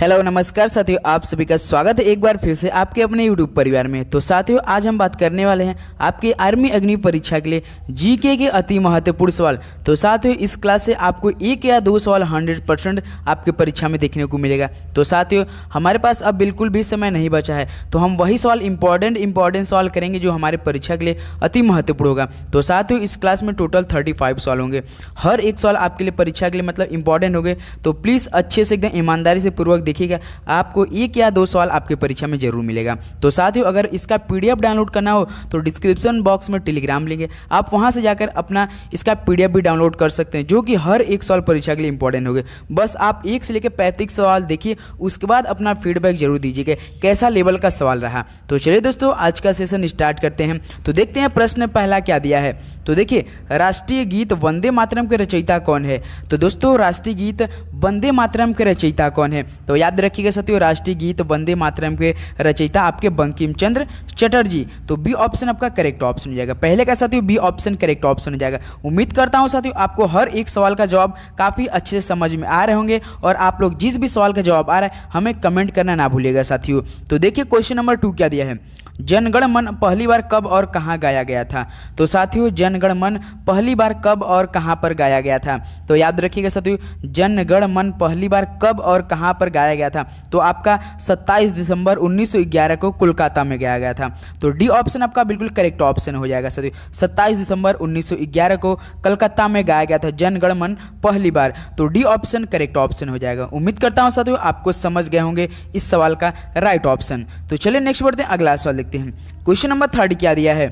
Hello नमस्कार साथियों, आप सभी का स्वागत है एक बार फिर से आपके अपने यूट्यूब परिवार में। तो साथियों, आज हम बात करने वाले हैं आपके आर्मी अग्नि परीक्षा के लिए जीके के अति महत्वपूर्ण सवाल। तो साथियों, इस क्लास से आपको एक या दो सवाल 100% आपके परीक्षा में देखने को मिलेगा। तो साथियों, हमारे पास अब बिल्कुल भी समय नहीं बचा है, तो हम वही सवाल इंपॉर्टेंट सवाल करेंगे जो हमारे परीक्षा के लिए अति महत्वपूर्ण होगा। तो साथियों, इस क्लास में टोटल 35 सवाल होंगे। हर एक सवाल आपके लिए परीक्षा के लिए मतलब इंपॉर्टेंट होंगे। तो प्लीज़ अच्छे से एकदम ईमानदारी से पूर्वक देखिएगा, आपको एक या दो सवाल आपके परीक्षा में जरूर मिलेगा। तो साथियों, अगर इसका पीडीएफ डाउनलोड करना हो तो डिस्क्रिप्शन बॉक्स में टेलीग्राम लिंक है, आप वहां से जाकर अपना इसका पीडीएफ भी डाउनलोड कर सकते हैं, जो कि हर एक सवाल परीक्षा के लिए इंपॉर्टेंट होंगे। बस आप 1 से लेकर 35 सवाल देखिए, उसके बाद अपना फीडबैक जरूर दीजिएगा कैसा लेवल का सवाल रहा। तो चलिए दोस्तों, आज का सेशन स्टार्ट करते हैं। तो देखते हैं प्रश्न पहला क्या दिया है। तो देखिए, राष्ट्रीय गीत वंदे मातरम के रचयिता कौन है। तो दोस्तों, राष्ट्रीय गीत वंदे मातरम के रचयिता कौन है, तो याद रखिएगा साथियों, राष्ट्रीय गीत वंदे मातरम के रचयिता आपके बंकिम चंद्र चटर्जी। तो बी ऑप्शन आपका करेक्ट ऑप्शन हो जाएगा। पहले का साथियों बी ऑप्शन करेक्ट ऑप्शन हो जाएगा। उम्मीद करता हूं साथियों आपको हर एक सवाल का जवाब काफी अच्छे से समझ में आ रहे होंगे, और आप लोग जिस भी सवाल का जवाब आ रहा है हमें कमेंट करना ना भूलिएगा साथियों। तो देखिए, क्वेश्चन नंबर 2 क्या दिया है। जनगण मन पहली बार कब और कहां गाया गया था। तो साथियों, जनगण मन पहली बार कब और कहां पर गाया गया था। तो याद रखिएगा साथियों, जनगण मन पहली बार कब और कहां पर गाया गया था। तो आपका 27 दिसंबर 1911 को कोलकाता में गाया गया था। तो डी ऑप्शन आपका बिल्कुल करेक्ट ऑप्शन हो जाएगा साथियों। 27 दिसंबर 1911 को कलकत्ता में गाया गया था जनगण मन पहली बार। तो डी ऑप्शन करेक्ट ऑप्शन हो जाएगा। उम्मीद करता हूं साथियों आपको समझ गए होंगे इस सवाल का राइट ऑप्शन। तो चलिए नेक्स्ट बढ़ते हैं, अगला सवाल देखते हैं। क्वेश्चन नंबर 3 क्या दिया है।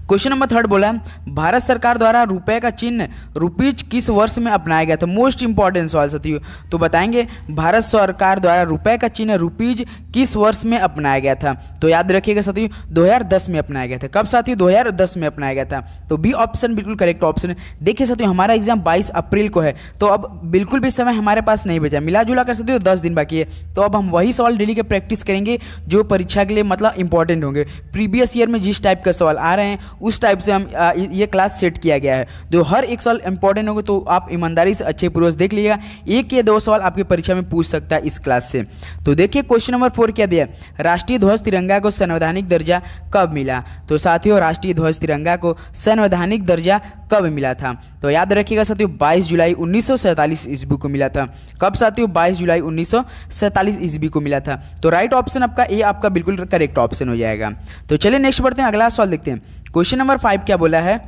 क्वेश्चन नंबर 3 बोला, भारत सरकार द्वारा रुपए का चिन्ह रुपीज किस वर्ष में अपनाया गया था। मोस्ट इंपॉर्टेंट सवाल साथियों। तो बताएंगे, भारत सरकार द्वारा रुपए का चिन्ह रुपीज किस वर्ष में अपनाया गया था। तो याद रखिएगा साथियों, 2010 में अपनाया गया था। कब साथियों, 2010 में अपनाया गया था। तो बी ऑप्शन बिल्कुल करेक्ट ऑप्शन है। देखिए साथियों, हमारा एग्जाम 22 अप्रैल को है, तो अब बिल्कुल भी समय हमारे पास नहीं बचा, मिला जुला कर साथियों 10 दिन बाकी है। तो अब हम वही सवाल डेली के प्रैक्टिस करेंगे जो परीक्षा के लिए मतलब इंपॉर्टेंट होंगे। प्रीवियस ईयर में जिस टाइप का सवाल आ रहे हैं उस टाइप से हम ये क्लास सेट किया गया है, जो हर एक सवाल इंपॉर्टेंट होगा। तो आप ईमानदारी से अच्छे पूर्वक देख लीजिएगा, एक या दो सवाल आपकी परीक्षा में पूछ सकता है इस क्लास से। तो देखिए, क्वेश्चन नंबर 4 क्या दिया, राष्ट्रीय ध्वज तिरंगा को संवैधानिक दर्जा कब मिला। तो साथियों, राष्ट्रीय ध्वज तिरंगा को संवैधानिक दर्जा कब मिला था। तो याद रखिएगा साथियों, 22 जुलाई 1947 ईस्वी को मिला था। कब साथियों, 22 जुलाई 1947 ईस्वी को मिला था। तो राइट ऑप्शन आपका ए आपका बिल्कुल करेक्ट ऑप्शन हो जाएगा। तो चलिए नेक्स्ट बढ़ते हैं, अगला सवाल देखते हैं। क्वेश्चन नंबर 5 क्या बोला है,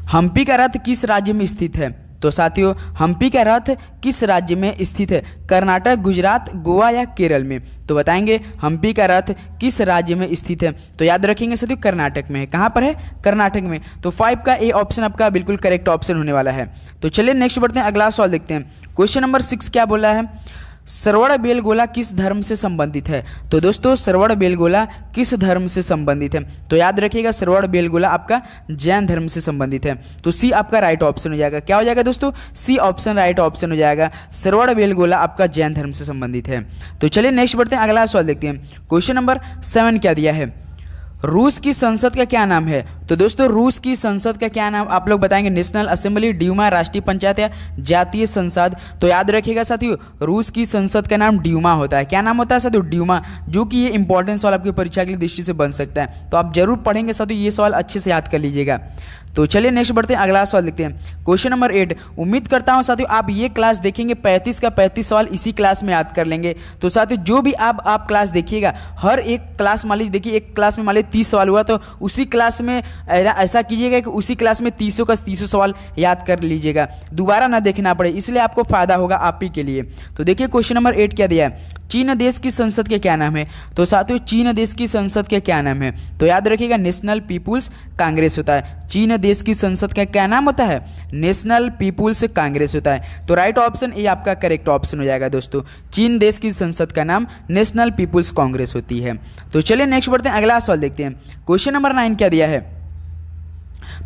हम्पी का रथ किस राज्य में स्थित है। तो साथियों, हम्पी का रथ किस राज्य में स्थित है, कर्नाटक, गुजरात, गोवा या केरल में। तो बताएंगे, हम्पी का रथ किस राज्य में स्थित है। तो याद रखेंगे साथियों, कर्नाटक में है। कहाँ पर है, कर्नाटक में। तो 5 का ए ऑप्शन आपका बिल्कुल करेक्ट ऑप्शन होने वाला है। तो चलिए नेक्स्ट बढ़ते हैं, अगला सवाल देखते हैं। क्वेश्चन नंबर 6 क्या बोला है, श्रवण बेलगोला किस धर्म से संबंधित है। तो दोस्तों, श्रवण बेलगोला किस धर्म से संबंधित है। तो याद रखिएगा, श्रवण बेलगोला आपका जैन धर्म से संबंधित है। तो सी आपका राइट ऑप्शन हो जाएगा। क्या हो जाएगा दोस्तों, सी ऑप्शन राइट ऑप्शन हो जाएगा। श्रवण बेलगोला आपका जैन धर्म से संबंधित है। तो चलिए नेक्स्ट बढ़ते हैं, अगला सवाल देखते हैं। क्वेश्चन नंबर 7 क्या दिया है, रूस की संसद का क्या नाम है। तो दोस्तों, रूस की संसद का क्या नाम आप लोग बताएंगे, नेशनल असेंबली, ड्यूमा, राष्ट्रीय पंचायत या जातीय संसद। तो याद रखिएगा साथियों, रूस की संसद का नाम ड्यूमा होता है। क्या नाम होता है साथियों, ड्यूमा, जो कि ये इंपॉर्टेंट सवाल आपकी परीक्षा की दृष्टि से बन सकता है। तो आप जरूर पढ़ेंगे साथियों, ये सवाल अच्छे से याद कर लीजिएगा। तो चलिए नेक्स्ट बढ़ते हैं, अगला सवाल देखते हैं। क्वेश्चन नंबर 8, उम्मीद करता हूं साथियों आप ये क्लास देखेंगे 35 का 35 सवाल इसी क्लास में याद कर लेंगे। तो साथियों, जो भी आप क्लास देखिएगा, हर एक क्लास मान लीजिए, देखिए एक क्लास में मान लीजिए 30 सवाल हुआ, तो उसी क्लास में ऐसा कीजिएगा कि उसी क्लास में 30 का 30 सवाल याद कर लीजिएगा, दोबारा ना देखना पड़े, इसलिए आपको फायदा होगा आप ही के लिए। तो देखिए, क्वेश्चन नंबर 8 क्या दिया है, चीन देश की संसद के क्या नाम है। तो साथियों, चीन देश की संसद के क्या नाम है। तो याद रखिएगा, नेशनल पीपुल्स कांग्रेस होता है। चीन देश की संसद का क्या नाम होता है, नेशनल पीपुल्स कांग्रेस होता है। तो राइट ऑप्शन ये आपका करेक्ट ऑप्शन हो जाएगा दोस्तों। चीन देश की संसद का नाम नेशनल पीपुल्स कांग्रेस होती है। तो चलिए नेक्स्ट बढ़ते हैं, अगला सवाल देखते हैं। क्वेश्चन नंबर 9 क्या दिया है।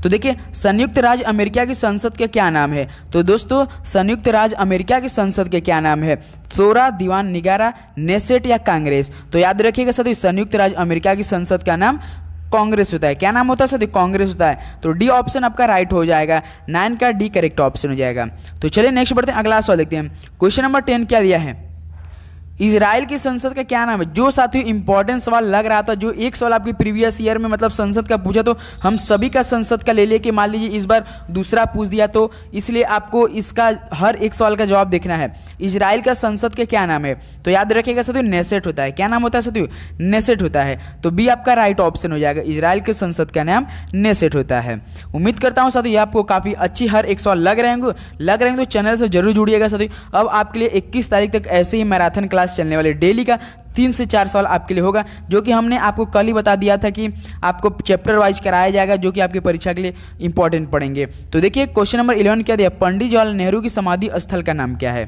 तो देखिए, संयुक्त राज्य अमेरिका की संसद के क्या नाम है। तो दोस्तों, संयुक्त राज्य अमेरिका की संसद के क्या नाम है, सोरा, दीवान निगारा, नेसेट या कांग्रेस। तो याद रखिएगा साथियों, संयुक्त राज्य अमेरिका की संसद का नाम कांग्रेस होता है। क्या नाम होता है साथियों? कांग्रेस होता है। तो डी ऑप्शन आपका राइट हो जाएगा, 9 का डी करेक्ट ऑप्शन हो जाएगा। तो चलिए नेक्स्ट बढ़ते हैं, अगला सवाल देखते हैं। क्वेश्चन नंबर 10 क्या दिया है? इजराइल की संसद का क्या नाम है? जो साथियों इंपॉर्टेंट सवाल लग रहा था, जो एक सवाल आपकी प्रीवियस ईयर में मतलब संसद का पूछा, तो हम सभी का संसद का ले लेके मान लीजिए इस बार दूसरा पूछ दिया, तो इसलिए आपको इसका हर एक सवाल का जवाब देखना है। इजराइल का संसद का क्या नाम है? तो याद रखिएगा साथियों, नेसेट होता है। क्या नाम होता है साथियों? नेसेट होता है। तो बी आपका राइट ऑप्शन हो जाएगा, इजराइल के संसद का नाम नेसेट होता है। उम्मीद करता हूँ साथियों आपको काफी अच्छी हर एक सवाल लग रहे होंगे तो चैनल से जरूर जुड़िएगा साथियों। अब आपके लिए 21 तारीख तक ऐसे ही मैराथन क्लास चलने वाले, डेली का 3 से 4 सवाल आपके लिए होगा, जो कि हमने आपको कल ही बता दिया था कि आपको चैप्टर वाइज कराया जाएगा, जो कि आपकी परीक्षा के लिए इंपॉर्टेंट पड़ेंगे। तो देखिए क्वेश्चन नंबर 11 क्या दिया? पंडित जवाहरलाल नेहरू की समाधि स्थल का नाम क्या है?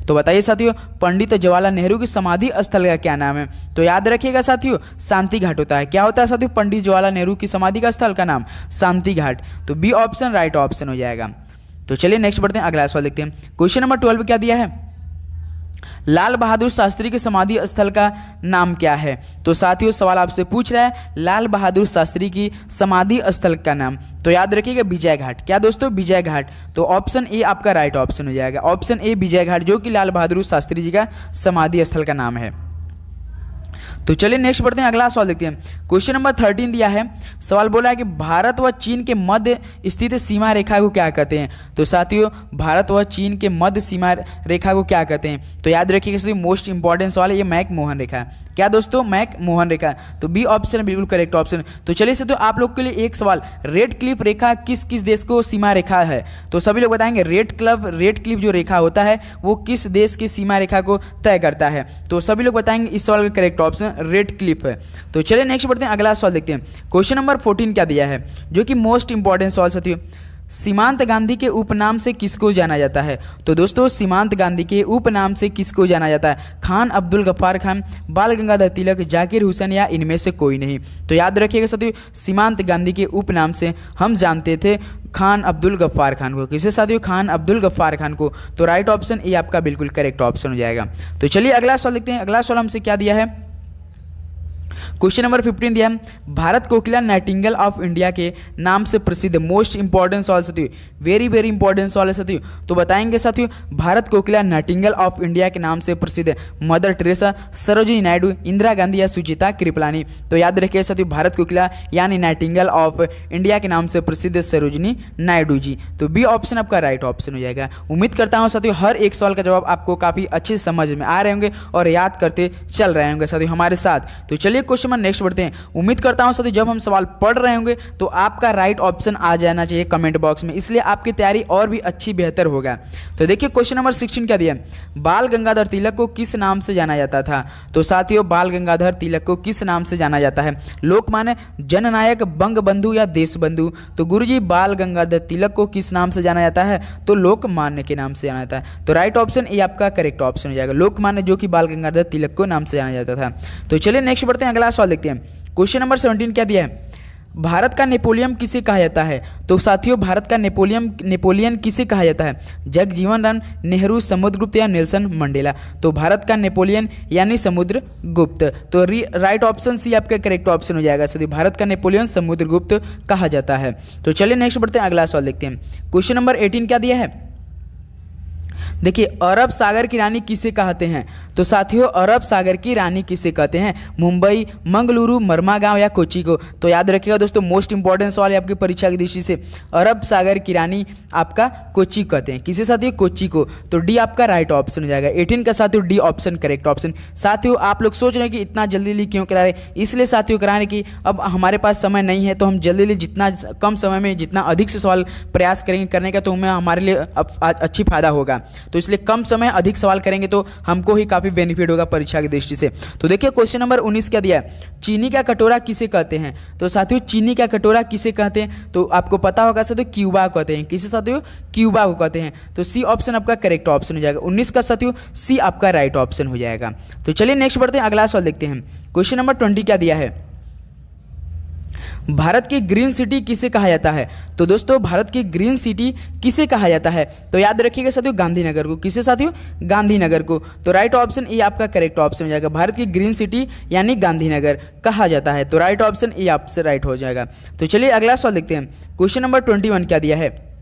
तो बताइए साथियों, पंडित जवाहरलाल नेहरू की समाधि स्थल का क्या नाम है? तो याद रखिएगा साथियों, शांति घाट होता है। क्या होता है साथियों? पंडित जवाहरलाल नेहरू की समाधि का स्थल का नाम शांति घाट। तो बी ऑप्शन राइट ऑप्शन हो जाएगा। तो चलिए नेक्स्ट बढ़ते हैं, अगला सवाल देखते हैं। क्वेश्चन नंबर 12 क्या दिया है? लाल बहादुर शास्त्री के समाधि स्थल का नाम क्या है? तो साथियों सवाल आपसे पूछ रहा है लाल बहादुर शास्त्री की समाधि स्थल का नाम। तो याद रखिएगा विजय घाट। क्या दोस्तों? विजय घाट। तो ऑप्शन ए आपका राइट ऑप्शन हो जाएगा, ऑप्शन ए विजय घाट, जो कि लाल बहादुर शास्त्री जी का समाधि स्थल का नाम है। तो चलिए नेक्स्ट बढ़ते हैं, अगला सवाल देखते हैं। क्वेश्चन नंबर 13 दिया है, सवाल बोला है कि भारत व चीन के मध्य स्थित सीमा रेखा को क्या कहते हैं? तो साथियों भारत व चीन के मध्य सीमा रेखा को क्या कहते हैं? तो याद रखिएगा साथियों, मोस्ट इंपॉर्टेंट सवाल है, ये मैक मोहन रेखा। क्या दोस्तों? मैक मोहन रेखा। तो बी ऑप्शन बिल्कुल करेक्ट ऑप्शन। तो चलिए साथियों आप लोग के लिए एक सवाल, रेड क्लिफ रेखा किस किस देश को सीमा रेखा है? तो सभी लोग बताएंगे रेड क्लिफ जो रेखा होता है वो किस देश की सीमा रेखा को तय करता है? तो सभी लोग बताएंगे इस सवाल का करेक्ट ऑप्शन रेड क्लिफ है। तो चलिए नेक्स्ट बढ़ते हैं, अगला सवाल देखते हैं। क्वेश्चन नंबर 14 क्या दिया है, जो कि मोस्ट इंपॉर्टेंट सवाल साथियों, सीमांत गांधी के उपनाम से किसको जाना जाता है? तो दोस्तों सीमांत गांधी के उपनाम से किसको जाना जाता है? खान अब्दुल गफ्फार खान, बाल गंगाधर तिलक, जाकिर हुसैन या इनमें से कोई नहीं? तो याद रखिएगा साथियों, सीमांत गांधी के उपनाम से हम जानते थे खान अब्दुल गफ्फार खान को। किसे साथियों? खान अब्दुल गफ्फार खान को। तो राइट ऑप्शन ए आपका बिल्कुल करेक्ट ऑप्शन हो जाएगा। तो चलिए अगला सवाल देखते हैं। अगला सवाल हमसे क्या दिया है? क्वेश्चन नंबर 15 दिया है, भारत कोकिला नाइटिंगेल ऑफ इंडिया के नाम से प्रसिद्ध। मोस्ट इंपॉर्टेंट सवाल साथियों, वेरी वेरी इंपॉर्टेंट सवाल है साथियों। तो बताएंगे साथियों, भारत कोकिला नाइटिंगेल ऑफ इंडिया के नाम से प्रसिद्ध मदर टेरेसा, सरोजिनी नायडू, इंदिरा गांधी या सुचिता कृपलानी? तो याद रखिए साथियों, भारत कोकिला यानी नाइटिंगेल ऑफ इंडिया के नाम से प्रसिद्ध सरोजिनी नायडू जी। तो बी ऑप्शन आपका राइट ऑप्शन हो जाएगा। उम्मीद करता हूँ साथियों हर एक सवाल का जवाब आपको काफी अच्छे समझ में आ रहे होंगे और याद करते चल रहे होंगे साथियों हमारे साथ। तो चलिए क्वेश्चन नंबर नेक्स्ट बढ़ते हैं। उम्मीद करता हूं साथियों जब हम सवाल पढ़ रहे होंगे तो आपका राइट ऑप्शन आ जाना चाहिए कमेंट बॉक्स में, इसलिए आपकी तैयारी और भी अच्छी बेहतर होगा। तो देखिए क्वेश्चन नंबर 16 क्या दिया, बाल गंगाधर तिलक को किस नाम से जाना जाता था? तो साथियों बाल गंगाधर तिलक को किस नाम से जाना जाता है? लोकमान्य, जननायक, बंगबंधु या देशबंधु? तो गुरुजी बाल गंगाधर तिलक को किस नाम से जाना जाता है? तो लोकमान्य के नाम से जाना जाता है। तो राइट ऑप्शन ये आपका करेक्ट ऑप्शन हो जाएगा, लोकमान्य, जो कि बाल गंगाधर तिलक को नाम से जाना जाता था। तो चलिए नेक्स्ट बढ़ते हैं, अगला सवाल देखते हैं। क्वेश्चन नंबर 17 क्या दिया है, भारत का नेपोलियन किसे कहा जाता है? तो साथियों भारत का नेपोलियन किसे कहा जाता है? जगजीवन राम, नेहरू, समुद्रगुप्त या नेल्सन मंडेला? तो भारत का नेपोलियन यानी समुद्रगुप्त। तो राइट ऑप्शन सी आपका करेक्ट ऑप्शन हो जाएगा। साथियों भारत का नेपोलियन समुद्रगुप्त कहा जाता है। तो चलिए नेक्स्ट बढ़ते हैं, अगला सवाल देखते हैं। क्वेश्चन नंबर 18 क्या दिया है, देखिए अरब सागर की रानी किसे कहते हैं? तो साथियों अरब सागर की रानी किसे कहते हैं? मुंबई, मंगलुरु, मरमागांव या कोची को? तो याद रखिएगा दोस्तों मोस्ट इंपॉर्टेंट सवाल है आपकी परीक्षा की दृष्टि से, अरब सागर की रानी आपका कोची कहते हैं। किसे साथियों? कोची को। तो डी आपका राइट ऑप्शन हो जाएगा। 18 का साथियों डी ऑप्शन करेक्ट ऑप्शन। साथियों आप लोग सोच रहे हैं कि इतना जल्दी क्यों करा रहे, इसलिए साथियों करा रहे कि अब हमारे पास समय नहीं है, तो हम जल्दी जितना कम समय में जितना अधिक से सवाल प्रयास करेंगे करने का, तो हमें हमारे लिए अच्छी फायदा होगा। तो इसलिए कम समय अधिक सवाल करेंगे तो हमको ही काफी बेनिफिट होगा परीक्षा की दृष्टि से। तो देखिए क्वेश्चन नंबर 19 क्या दिया है, चीनी का कटोरा किसे कहते हैं? तो साथियों चीनी का कटोरा किसे कहते हैं? तो आपको पता होगा साथियों क्यूबा कहते हैं। किसे साथियों? क्यूबा को कहते हैं। तो सी ऑप्शन आपका करेक्ट ऑप्शन हो जाएगा। 19 का साथियों सी आपका राइट ऑप्शन हो जाएगा। तो चलिए नेक्स्ट बढ़ते हैं, अगला सवाल देखते हैं। क्वेश्चन नंबर 20 क्या दिया है, भारत की ग्रीन सिटी किसे कहा जाता है? तो दोस्तों भारत की ग्रीन सिटी किसे कहा जाता है? तो याद रखिएगा साथियों गांधीनगर को। किसे साथियों? गांधीनगर को। तो राइट ऑप्शन ए आपका करेक्ट ऑप्शन हो जाएगा। भारत की ग्रीन सिटी यानी गांधीनगर कहा जाता है। तो राइट ऑप्शन ए आपसे राइट हो जाएगा। तो चलिए अगला सवाल देखते हैं। क्वेश्चन नंबर 21 क्या दिया है?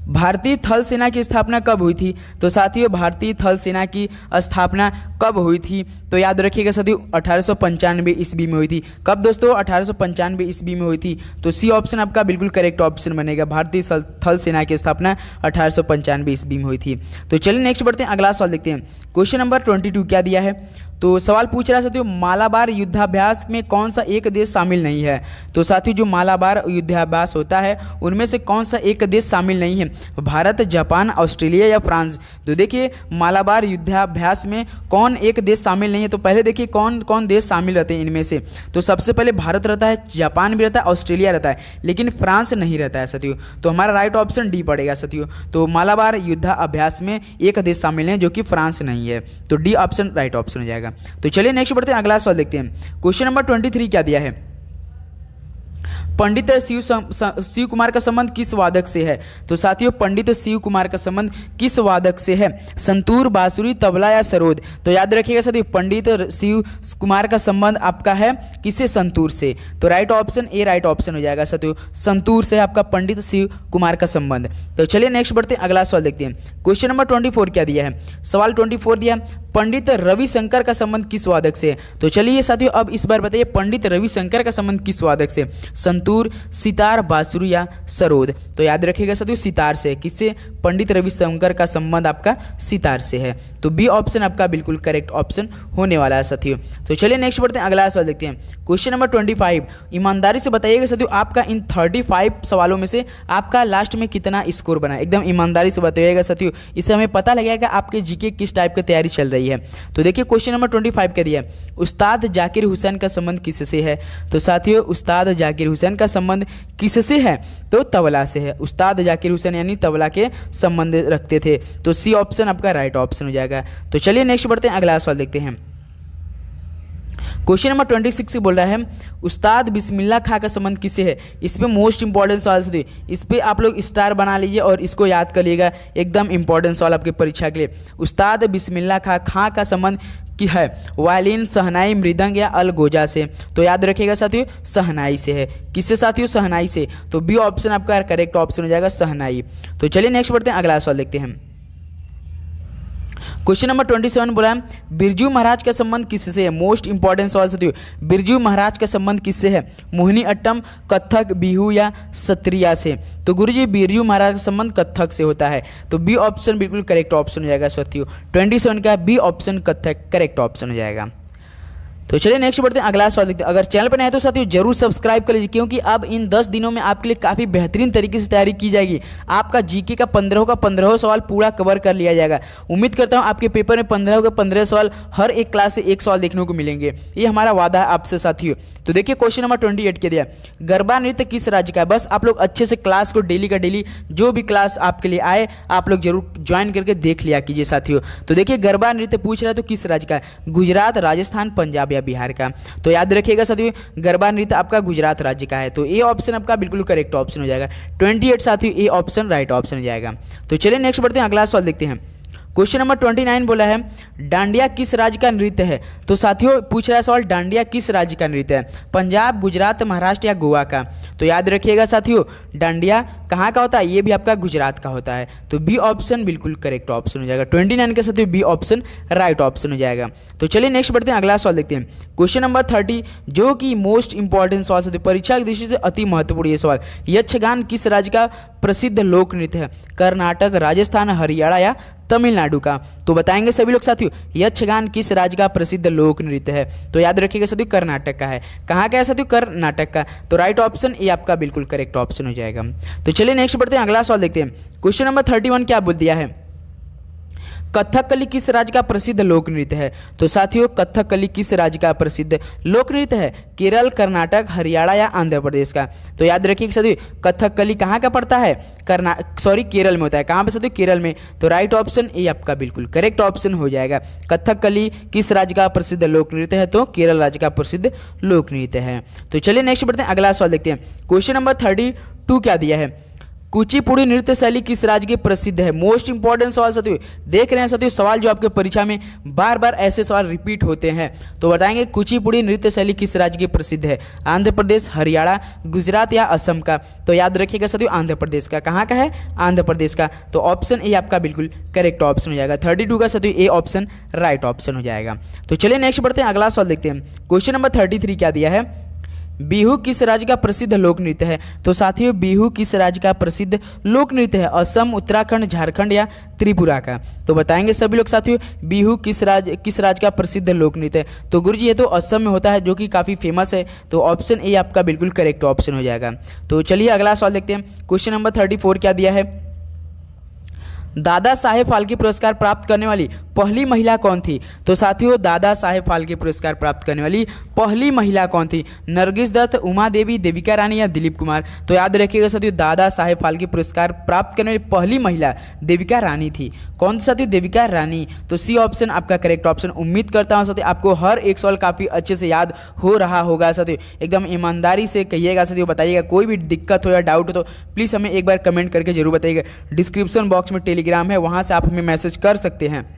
भारतीय थल सेना की स्थापना कब हुई थी? तो साथियों भारतीय थल सेना की स्थापना कब हुई थी? तो याद रखिएगा साथियों 1895 ईस्वी में हुई थी। कब दोस्तों? 1895 ईस्वी में हुई थी। तो सी ऑप्शन आपका बिल्कुल करेक्ट ऑप्शन बनेगा। भारतीय थल सेना की स्थापना 1895 ईस्वी में हुई थी। तो चलिए नेक्स्ट बढ़ते हैं, अगला सवाल देखते हैं। क्वेश्चन नंबर 22 क्या दिया है? तो सवाल पूछ रहा है साथियों मालाबार युद्धाभ्यास में कौन सा एक देश शामिल नहीं है? तो साथियों जो मालाबार युद्धाभ्यास होता है उनमें से कौन सा एक देश शामिल नहीं है? भारत, जापान, ऑस्ट्रेलिया या फ्रांस? तो देखिए मालाबार युद्धाभ्यास में कौन एक देश शामिल नहीं है? तो पहले देखिए कौन कौन देश शामिल रहते हैं इनमें से। तो सबसे पहले भारत रहता है, जापान भी रहता है, ऑस्ट्रेलिया रहता है, लेकिन फ्रांस नहीं रहता है साथियों। तो हमारा राइट ऑप्शन डी पड़ेगा साथियों। तो मालाबार युद्धाभ्यास में एक देश शामिल है जो कि फ्रांस नहीं है। तो डी ऑप्शन राइट ऑप्शन हो जाएगा। तो चलिए नेक्स्ट बढ़ते हैं, अगला सवाल देखते हैं। क्वेश्चन नंबर 23 क्या दिया है? पंडित शिव कुमार का संबंध किस वादक से है? तो साथियों पंडित शिव कुमार का संबंध किस वादक से है? संतूर, बांसुरी, तबला या सरोद? तो याद रखिएगा साथियों पंडित शिव कुमार का संबंध आपका है किससे? संतूर से। तो right option A right option हो जाएगा साथियों। संतूर से है आपका पंडित शिव कुमार का संबंध। तो चलिए नेक्स्ट बढ़ते हैं, अगला सवाल देखते हैं। क्वेश्चन नंबर 24 क्या दिया है? सवाल 24 दिया पंडित रविशंकर का संबंध किस वादक से है? तो चलिए साथियों अब इस बार बताइए पंडित रविशंकर का संबंध किस वादक से? संतूर, सितार, बांसुरी या सरोद? तो याद रखिएगा साथियों सितार से। किससे? पंडित रविशंकर का संबंध आपका सितार से है। तो बी ऑप्शन आपका बिल्कुल करेक्ट ऑप्शन होने वाला है साथियों। तो चलिए नेक्स्ट बढ़ते हैं, अगला सवाल देखते हैं। क्वेश्चन नंबर 25 ईमानदारी से बताइएगा साथियों आपका इन 35 सवालों में से आपका लास्ट में कितना स्कोर बना? एकदम ईमानदारी से बताइएगा साथियों, इससे हमें पता लगेगा आपके जीके किस टाइप की तैयारी चल रही है। तो देखिए क्वेश्चन नंबर 25 क्या दिया है? उस्ताद जाकिर हुसैन का संबंध किससे है? तो साथियों उस्ताद जाकिर हुसैन का संबंध किससे है? तो तबला से है। उस्ताद जाकिर हुसैन यानी तबला के संबंध रखते थे। तो सी ऑप्शन आपका राइट ऑप्शन हो जाएगा। तो चलिए नेक्स्ट बढ़ते हैं, अगला सवाल देखते हैं। क्वेश्चन नंबर 26 बोल रहा है उस्ताद बिस्मिल्लाह खां का संबंध किससे है? इस पे मोस्ट इंपॉर्टेंट सवाल से इस पे आप लोग स्टार बना लीजिए और इसको याद कर लीजिएगा। एकदम इंपॉर्टेंट सवाल आपके परीक्षा के लिए। उस्ताद बिस्मिल्लाह खां का संबंध की है वायलिन, सहनाई, मृदंग या अलगोजा से? तो याद रखिएगा साथियों सहनाई से है। किससे साथियों? सहनाई से। तो बी ऑप्शन आपका करेक्ट ऑप्शन हो जाएगा सहनाई। तो चलिए नेक्स्ट बढ़ते हैं, अगला सवाल देखते हैं। क्वेश्चन नंबर 27 बोला है बिरजू महाराज का संबंध किससे है? मोस्ट इंपॉर्टेंट सवाल साथियों। बिरजू महाराज का संबंध किससे है? मोहिनी अट्टम, कथक, बिहू या सत्रिया से? तो गुरुजी बिरजू महाराज का संबंध कथक से होता है। तो बी ऑप्शन बिल्कुल करेक्ट ऑप्शन हो जाएगा साथियों। 27 का बी ऑप्शन कथक करेक्ट ऑप्शन हो जाएगा। तो चलिए नेक्स्ट बढ़ते हैं, अगला सवाल देखते हैं। अगर चैनल पर नए हैं तो साथियों जरूर सब्सक्राइब कर लीजिए, क्योंकि अब इन 10 दिनों में आपके लिए काफ़ी बेहतरीन तरीके से तैयारी की जाएगी। आपका जीके का 15 सवाल पूरा कवर कर लिया जाएगा। उम्मीद करता हूं आपके पेपर में 15 सवाल हर एक क्लास से एक सवाल देखने को मिलेंगे। ये हमारा वादा है आपसे साथियों। तो देखिए क्वेश्चन नंबर 28 के दिया गरबा नृत्य किस राज्य का है? बस आप लोग अच्छे से क्लास को डेली का डेली जो भी क्लास आपके लिए आए आप लोग जरूर ज्वाइन करके देख लिया कीजिए साथियों। तो देखिए गरबा नृत्य पूछ रहा है तो किस राज्य का है? गुजरात, राजस्थान, पंजाब या बिहार का? तो याद रखिएगा साथियों गरबा नृत्य आपका गुजरात राज्य का है। तो ए ऑप्शन आपका बिल्कुल करेक्ट ऑप्शन हो जाएगा। 28 साथियों ए ऑप्शन राइट ऑप्शन हो जाएगा। तो चलिए नेक्स्ट बढ़ते हैं, अगला सवाल देखते हैं। क्वेश्चन नंबर 29 बोला है डांडिया किस राज्य का नृत्य है? तो साथियों पूछ रहा है सवाल डांडिया किस राज्य का नृत्य है? पंजाब, गुजरात, महाराष्ट्र या गोवा का? तो याद रखिएगा साथियों डांडिया कहाँ का होता है? ये भी आपका गुजरात का होता है। तो बी ऑप्शन बिल्कुल करेक्ट ऑप्शन हो जाएगा। 29 के साथियों बी ऑप्शन राइट ऑप्शन हो जाएगा। तो चलिए नेक्स्ट बढ़ते हैं, अगला सवाल देखते हैं। क्वेश्चन नंबर 30 जो कि मोस्ट इंपॉर्टेंट सवाल साथियों, परीक्षा की दृष्टि से अति महत्वपूर्ण ये सवाल। यक्षगान किस राज्य का प्रसिद्ध लोक नृत्य है? कर्नाटक, राजस्थान, हरियाणा या तमिलनाडु का? तो बताएंगे सभी लोग साथियों यक्षगान किस राज्य का प्रसिद्ध लोक नृत्य है? तो याद रखिएगा साथियों कर्नाटक का है। कहाँ का है साथियों? कर्नाटक का। तो राइट ऑप्शन ये आपका बिल्कुल करेक्ट ऑप्शन हो जाएगा। तो चलिए नेक्स्ट बढ़ते हैं, अगला सवाल देखते हैं। क्वेश्चन नंबर 31 क्या बोल दिया है? कथकली किस राज्य का प्रसिद्ध लोक नृत्य है? तो साथियों कथकली किस राज्य का प्रसिद्ध लोक नृत्य है? केरल, कर्नाटक, हरियाणा या आंध्र प्रदेश का? तो याद रखिए साथियों कथकली कहाँ का पड़ता है? केरल में होता है। कहाँ पे साथियों? केरल में। तो राइट ऑप्शन ए आपका बिल्कुल करेक्ट ऑप्शन हो जाएगा। कथकली किस राज्य का प्रसिद्ध लोक नृत्य है? तो केरल राज्य का प्रसिद्ध लोक नृत्य है। तो चलिए नेक्स्ट बढ़ते हैं, अगला सवाल देखते हैं। क्वेश्चन नंबर 32 क्या दिया है? कुचिपुड़ी नृत्य शैली किस राज्य की प्रसिद्ध है? मोस्ट इंपॉर्टेंट सवाल साथियों, देख रहे हैं साथियों सवाल जो आपके परीक्षा में बार बार ऐसे सवाल रिपीट होते हैं। तो बताएंगे कुचिपुड़ी नृत्य शैली किस राज्य की प्रसिद्ध है? आंध्र प्रदेश, हरियाणा, गुजरात या असम का? तो याद रखिएगा साथियों आंध्र प्रदेश का। कहाँ का है? आंध्र प्रदेश का। तो ऑप्शन ए आपका बिल्कुल करेक्ट ऑप्शन हो जाएगा। 32 का साथियों ए ऑप्शन राइट ऑप्शन हो जाएगा। तो चलिए नेक्स्ट बढ़ते हैं, अगला सवाल देखते हैं। क्वेश्चन नंबर 33 क्या दिया है? बिहू किस राज्य का प्रसिद्ध लोक नृत्य है? तो साथियों बिहू किस राज्य का प्रसिद्ध लोक नृत्य है? असम, उत्तराखंड, झारखंड या त्रिपुरा का? तो बताएंगे सभी लोग साथियों बिहू किस राज्य का प्रसिद्ध लोक नृत्य है? तो गुरुजी ये तो असम में होता है जो कि काफ़ी फेमस है। तो ऑप्शन ए आपका बिल्कुल करेक्ट ऑप्शन हो जाएगा। तो चलिए अगला सवाल देखते हैं। क्वेश्चन नंबर 34 क्या दिया है? दादा साहेब फाल्के पुरस्कार प्राप्त करने वाली पहली महिला कौन थी? तो साथियों दादा साहेब फाल्के पुरस्कार प्राप्त करने वाली पहली महिला कौन थी? नरगिस दत्त, उमा देवी, देविका रानी या दिलीप कुमार? तो याद रखिएगा साथियों दादा साहेब फाल्के पुरस्कार प्राप्त करने वाली पहली महिला देविका रानी थी। कौन सी साथियों? देविका रानी। तो सी ऑप्शन आपका करेक्ट ऑप्शन। उम्मीद करता हूँ साथियों आपको हर एक सवाल काफ़ी अच्छे से याद हो रहा होगा साथियों। एकदम ईमानदारी से कहिएगा साथियों, बताइएगा कोई भी दिक्कत हो या डाउट हो तो प्लीज़ हमें एक बार कमेंट करके जरूर बताइएगा। डिस्क्रिप्शन बॉक्स में टेलीग्राम है, वहाँ से आप हमें मैसेज कर सकते हैं।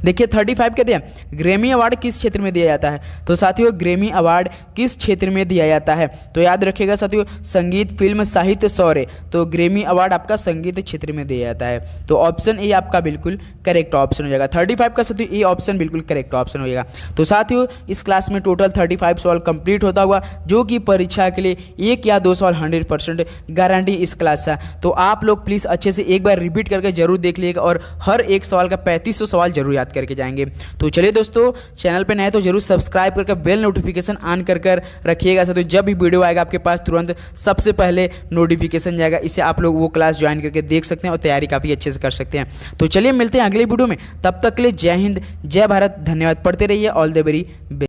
देखिए 35 कहते हैं ग्रैमी अवार्ड किस क्षेत्र में दिया जाता है? तो साथियों ग्रैमी अवार्ड किस क्षेत्र में दिया जाता है? तो याद रखिएगा साथियों संगीत, फिल्म, साहित्य, शौर्य। तो ग्रैमी अवार्ड आपका संगीत क्षेत्र में दिया जाता है। तो ऑप्शन ए आपका बिल्कुल करेक्ट ऑप्शन हो जाएगा। 35 का साथियों ए ऑप्शन बिल्कुल करेक्ट ऑप्शन हो जाएगा। तो साथियों इस क्लास में टोटल 35 सवाल कंप्लीट होता हुआ जो कि परीक्षा के लिए 1 या 2 सवाल 100% गारंटी इस क्लास का। तो आप लोग प्लीज़ अच्छे से एक बार रिपीट करके जरूर देख लीजिएगा और हर एक सवाल का 3500 सवाल जरूर याद करके जाएंगे। तो चलिए दोस्तों चैनल पे नए तो जरूर सब्सक्राइब करके बेल नोटिफिकेशन ऑन कर रखिएगा साथियों। जब भी वीडियो आएगा आपके पास तुरंत सबसे पहले नोटिफिकेशन जाएगा। इससे आप लोग वो क्लास ज्वाइन करके देख सकते हैं और तैयारी काफ़ी अच्छे से कर सकते हैं। तो चलिए मिलते हैं अगले वीडियो में, तब तक के लिए जय हिंद, जय भारत, धन्यवाद। पढ़ते रहिए। All the very best.